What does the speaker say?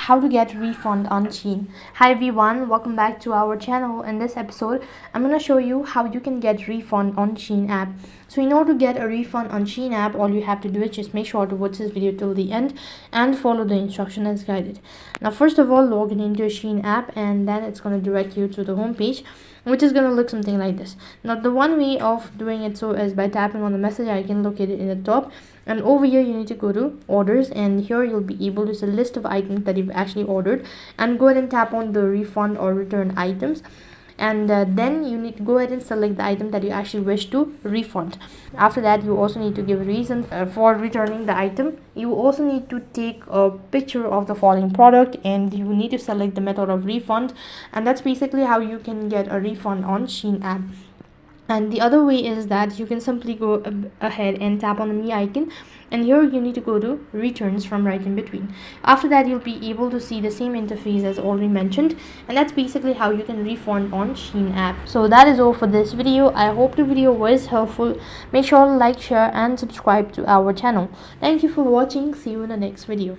how to get refund on Shein. Hi everyone, welcome back to our channel. In this episode, I'm going to show you how you can get refund on Shein app. So in order to get a refund on Shein app, all you have to do is just make sure to watch this video till the end and follow the instruction as guided. Now first of all, log in into your Shein app and then it's going to direct you to the home page, which is going to look something like this. Now the one way of doing it so is by tapping on the message icon located in the top, and over here you need to go to orders, and here you'll be able to see a list of items that you've actually ordered, and go ahead and tap on the refund or return items, and then you need to go ahead and select the item that you actually wish to refund. After that, you also need to give a reason for returning the item. You also need to take a picture of the following product, and you need to select the method of refund, and that's basically how you can get a refund on Shein app. And the other way is that you can simply go ahead and tap on the me icon, and here you need to go to returns from right in between. After that, you'll be able to see the same interface as already mentioned, and that's basically how you can refund on Shein app. So that is all for this video. I hope the video was helpful. Make sure to like, share and subscribe to our channel. Thank you for watching. See you in the next video.